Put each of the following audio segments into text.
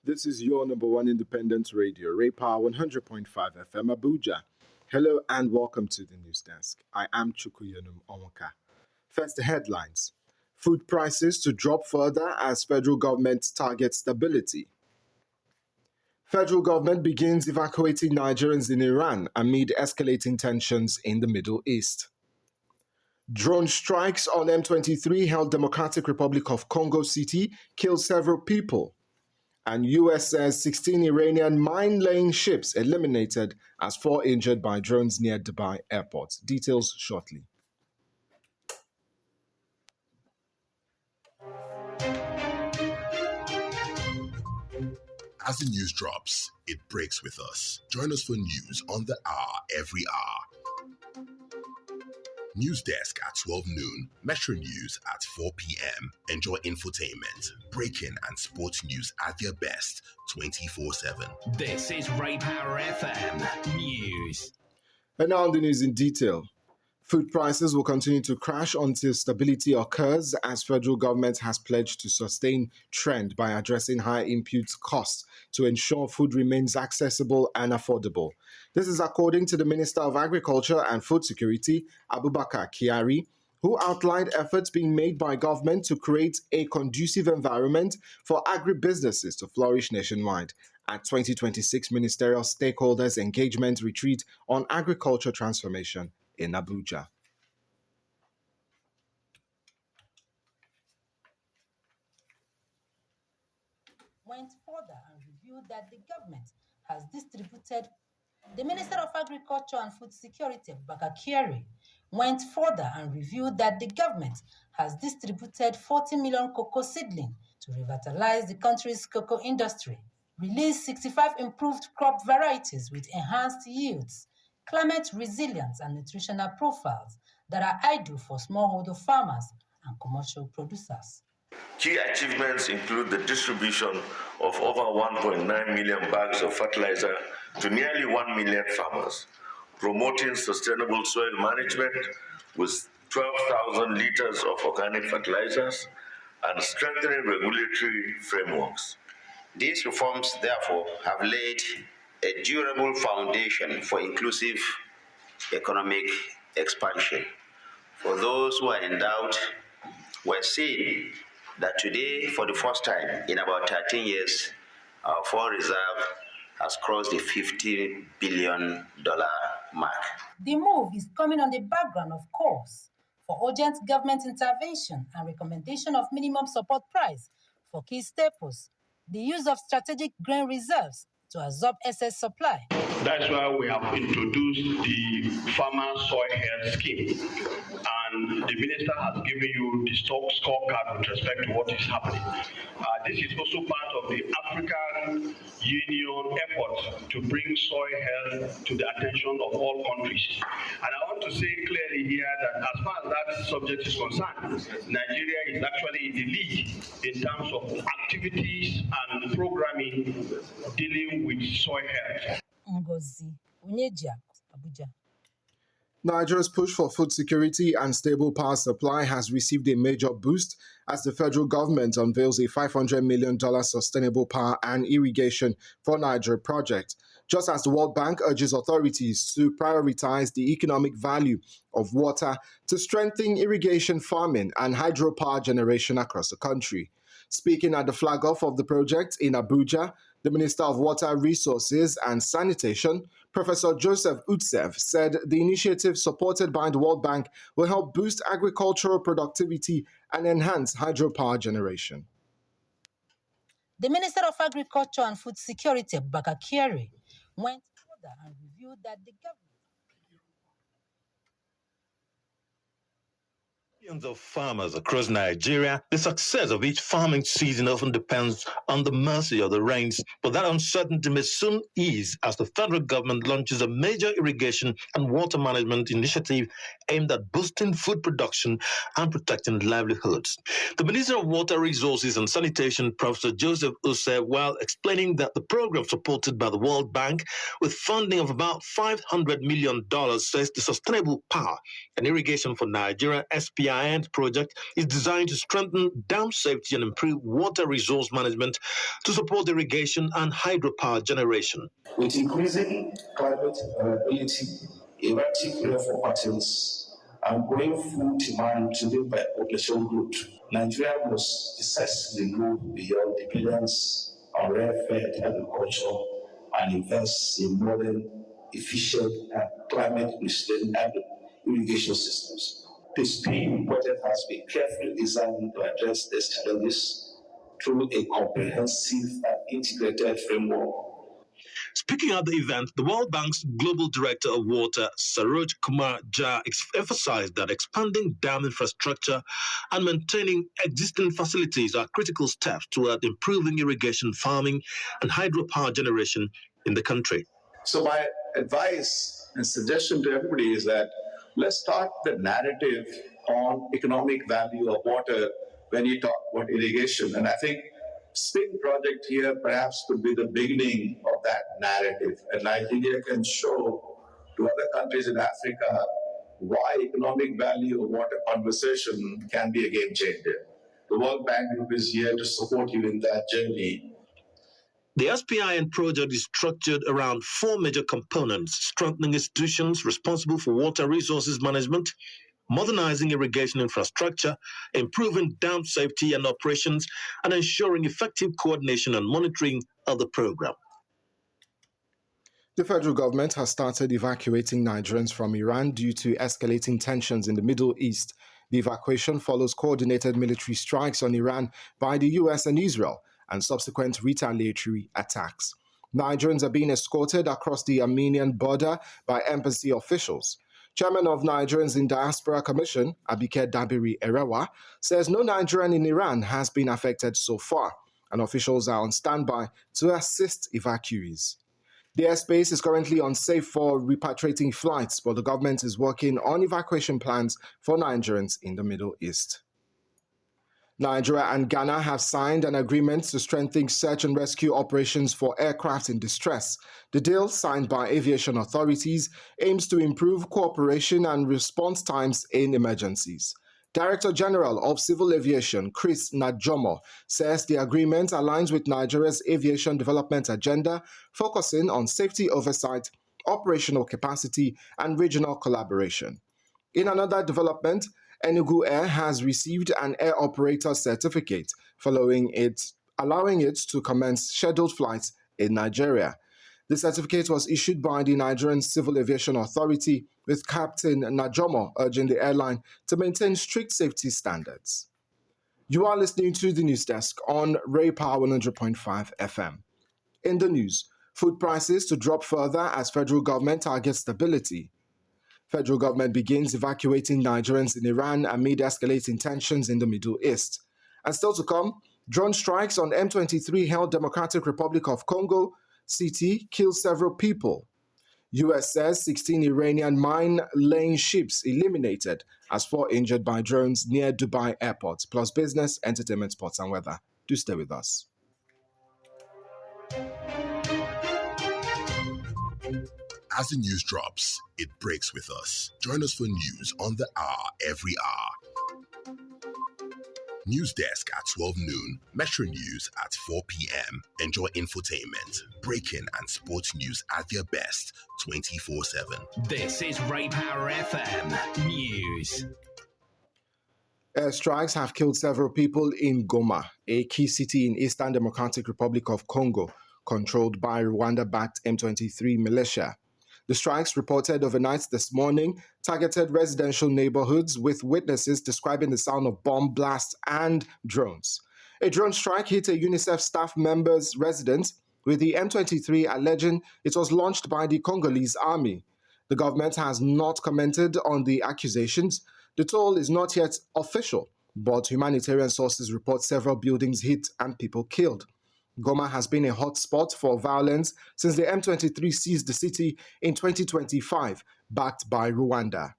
This is your number one independent radio, Ray Power 100.5 FM Abuja. Hello and welcome to the news desk. I am Chukuyunum Onwaka. First, the headlines. Food prices to drop further as federal government targets stability. Federal government begins evacuating Nigerians in Iran amid escalating tensions in the Middle East. Drone strikes on M23 held Democratic Republic of Congo city killed several people. And US says 16 Iranian mine-laying ships eliminated as 4 injured by drones near Dubai airport. Details shortly. As the news drops, it breaks with us. Join us for news on the hour every hour. News desk at 12 noon, Metro News at 4 p.m. Enjoy infotainment, breaking and sports news at their best 24/7. This is Ray Power FM News. And now on the news in detail. Food prices will continue to crash until stability occurs as federal government has pledged to sustain trend by addressing high input costs to ensure food remains accessible and affordable. This is according to the Minister of Agriculture and Food Security, Abubakar Kyari, who outlined efforts being made by government to create a conducive environment for agribusinesses to flourish nationwide at 2026 Ministerial Stakeholders Engagement Retreat on Agriculture Transformation in Abuja. Went further and revealed that the government has distributed. The Minister of Agriculture and Food Security, Abubakar Kyari, went further and revealed that the government has distributed 40 million cocoa seedling to revitalize the country's cocoa industry, released 65 improved crop varieties with enhanced yields, climate resilience and nutritional profiles that are ideal for smallholder farmers and commercial producers. Key achievements include the distribution of over 1.9 million bags of fertilizer to nearly 1 million farmers, promoting sustainable soil management with 12,000 liters of organic fertilizers, and strengthening regulatory frameworks. These reforms, therefore, have laid a durable foundation for inclusive economic expansion. For those who are in doubt, we're seeing that today, for the first time in about 13 years, our foreign reserve has crossed the $50 billion mark. The move is coming on the background, of course, for urgent government intervention and recommendation of minimum support price for key staples, the use of strategic grain reserves to absorb excess supply. That's why we have introduced the Farmer Soil Health Scheme. And the minister has given you the stock scorecard with respect to what is happening. This is also part of the African Union effort to bring soil health to the attention of all countries. And I want to say clearly here that as far as that subject is concerned, Nigeria is actually in the lead in terms of activities and programming dealing with soil health. Ngozi Onyejiak, Abuja. Nigeria's push for food security and stable power supply has received a major boost as the federal government unveils a $500 million sustainable power and irrigation for Nigeria project, just as the World Bank urges authorities to prioritize the economic value of water to strengthen irrigation farming and hydropower generation across the country. Speaking at the flag-off of the project in Abuja, the Minister of Water Resources and Sanitation, Professor Joseph Utsev, said the initiative supported by the World Bank will help boost agricultural productivity and enhance hydropower generation. The Minister of Agriculture and Food Security, Abubakar Kyari, went further and revealed that the government Millions of farmers across Nigeria, the success of each farming season often depends on the mercy of the rains, but that uncertainty may soon ease as the federal government launches a major irrigation and water management initiative aimed at boosting food production and protecting livelihoods. The Minister of Water Resources and Sanitation, Professor Joseph Utsev, while explaining that the program supported by the World Bank with funding of about $500 million, says the Sustainable Power and Irrigation for Nigeria, SPI, SPIN project is designed to strengthen dam safety and improve water resource management to support irrigation and hydropower generation. With increasing climate variability, erratic rainfall patterns, and growing food demand driven by population growth, Nigeria must decisively move beyond dependence on rain-fed agriculture and invest in modern, efficient, and climate-resilient irrigation systems. The SPIN project has been carefully designed to address these challenges through a comprehensive and integrated framework. Speaking at the event, the World Bank's Global Director of Water, Saroj Kumar Jha, emphasized that expanding dam infrastructure and maintaining existing facilities are critical steps toward improving irrigation, farming, and hydropower generation in the country. So my advice and suggestion to everybody is that let's start the narrative on economic value of water when you talk about irrigation. And I think SPIN project here perhaps could be the beginning of that narrative. And Nigeria can show to other countries in Africa why economic value of water conservation can be a game changer. The World Bank Group is here to support you in that journey. The SPIN project is structured around four major components: strengthening institutions responsible for water resources management, modernizing irrigation infrastructure, improving dam safety and operations, and ensuring effective coordination and monitoring of the program. The federal government has started evacuating Nigerians from Iran due to escalating tensions in the Middle East. The evacuation follows coordinated military strikes on Iran by the US and Israel and subsequent retaliatory attacks. Nigerians are being escorted across the Armenian border by embassy officials. Chairman of Nigerians in Diaspora Commission, Abike Dabiri Erewa, says no Nigerian in Iran has been affected so far, and officials are on standby to assist evacuees. The airspace is currently unsafe for repatriating flights, but the government is working on evacuation plans for Nigerians in the Middle East. Nigeria and Ghana have signed an agreement to strengthen search and rescue operations for aircraft in distress. The deal, signed by aviation authorities, aims to improve cooperation and response times in emergencies. Director General of Civil Aviation, Chris Najomo, says the agreement aligns with Nigeria's aviation development agenda, focusing on safety oversight, operational capacity, and regional collaboration. In another development, Enugu Air has received an air operator certificate, allowing it to commence scheduled flights in Nigeria. The certificate was issued by the Nigerian Civil Aviation Authority, with Captain Najomo urging the airline to maintain strict safety standards. You are listening to the News Desk on Ray Power 100.5 FM. In the news, food prices to drop further as federal government targets stability. Federal government begins evacuating Nigerians in Iran amid escalating tensions in the Middle East. And still to come, drone strikes on M23 held Democratic Republic of Congo city killed several people. US says 16 Iranian mine-laying ships eliminated as 4 injured by drones near Dubai airport. Plus business, entertainment, sports and weather. Do stay with us. As the news drops, it breaks with us. Join us for news on the hour every hour. News Desk at 12 noon. Metro News at 4 p.m. Enjoy infotainment, breaking and sports news at their best 24/7. This is Ray Power FM News. Airstrikes have killed several people in Goma, a key city in Eastern Democratic Republic of Congo, controlled by Rwanda-backed M23 militia. The strikes, reported overnight this morning, targeted residential neighborhoods, with witnesses describing the sound of bomb blasts and drones. A drone strike hit a UNICEF staff member's residence, with the M23 alleging it was launched by the Congolese army. The government has not commented on the accusations. The toll is not yet official, but humanitarian sources report several buildings hit and people killed. Goma has been a hotspot for violence since the M23 seized the city in 2025, backed by Rwanda.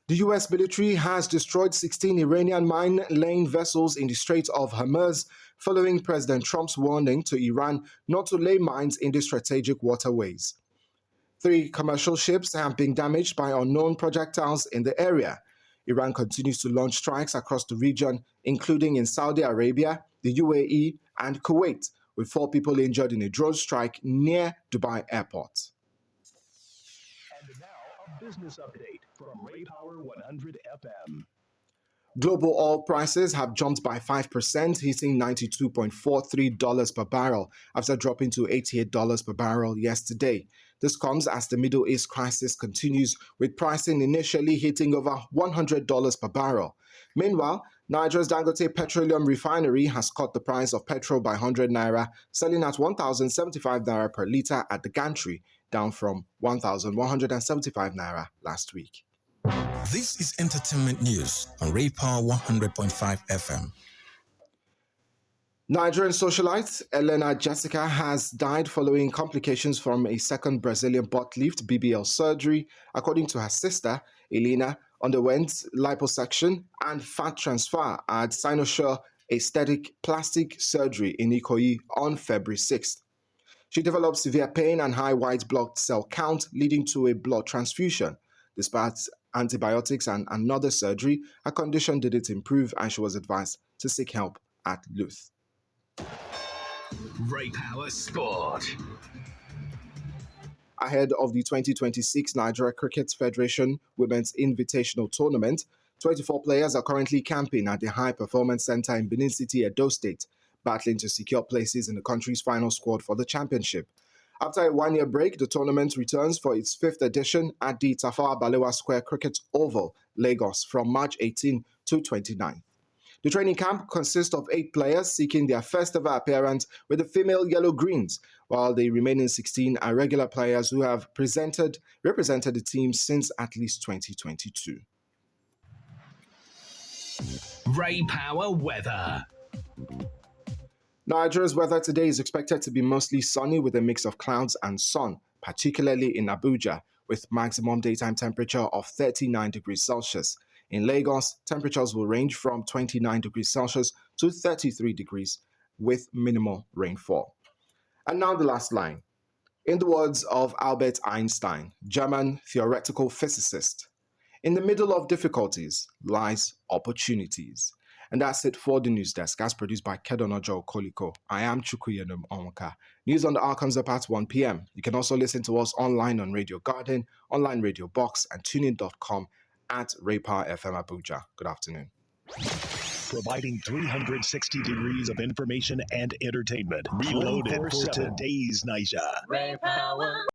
The US military has destroyed 16 Iranian mine-laying vessels in the Strait of Hormuz, following President Trump's warning to Iran not to lay mines in the strategic waterways. 3 commercial ships have been damaged by unknown projectiles in the area. Iran continues to launch strikes across the region, including in Saudi Arabia, the UAE, and Kuwait, with 4 people injured in a drone strike near Dubai Airport. And now, a business update from Ray Power 100 FM. Global oil prices have jumped by 5%, hitting $92.43 per barrel after dropping to $88 per barrel yesterday. This comes as the Middle East crisis continues, with pricing initially hitting over $100 per barrel. Meanwhile, Nigeria's Dangote Petroleum Refinery has cut the price of petrol by 100 naira, selling at 1,075 naira per litre at the gantry, down from 1,175 naira last week. This is entertainment news on Ray Power 100.5 FM. Nigerian socialite Elena Jessica has died following complications from a second Brazilian butt lift (BBL) surgery. According to her sister, Elena underwent liposuction and fat transfer at Cynosure Aesthetic Plastic Surgery in Ikoyi on February 6th. She developed severe pain and high white blood cell count, leading to a blood transfusion. Despite antibiotics and another surgery, her condition didn't improve and she was advised to seek help at Luth. Ray Power Sport. Ahead of the 2026 Nigeria Cricket Federation Women's Invitational Tournament, 24 players are currently camping at the High Performance Center in Benin City, Edo State, battling to secure places in the country's final squad for the championship. After a one-year break, the tournament returns for its 5th edition at the Tafawa Balewa Square Cricket Oval, Lagos, from March 18 to 29. The training camp consists of 8 players seeking their first ever appearance with the female Yellow Greens, while the remaining 16 are regular players who have represented the team since at least 2022. Ray Power weather. Nigeria's weather today is expected to be mostly sunny with a mix of clouds and sun, particularly in Abuja, with maximum daytime temperature of 39 degrees Celsius. In Lagos, temperatures will range from 29 degrees Celsius to 33 degrees with minimal rainfall. And now the last line. In the words of Albert Einstein, German theoretical physicist, in the middle of difficulties lies opportunities. And that's it for the news desk, as produced by Kedonojo Koliko. I am Chukuyenum Onwaka. News on the hour comes up at 1 p.m. You can also listen to us online on Radio Garden, online Radio Box, and tunein.com at Ray Power FM Abuja. Good afternoon. Providing 360 degrees of information and entertainment. Reloaded for today's Niger. Ray Power.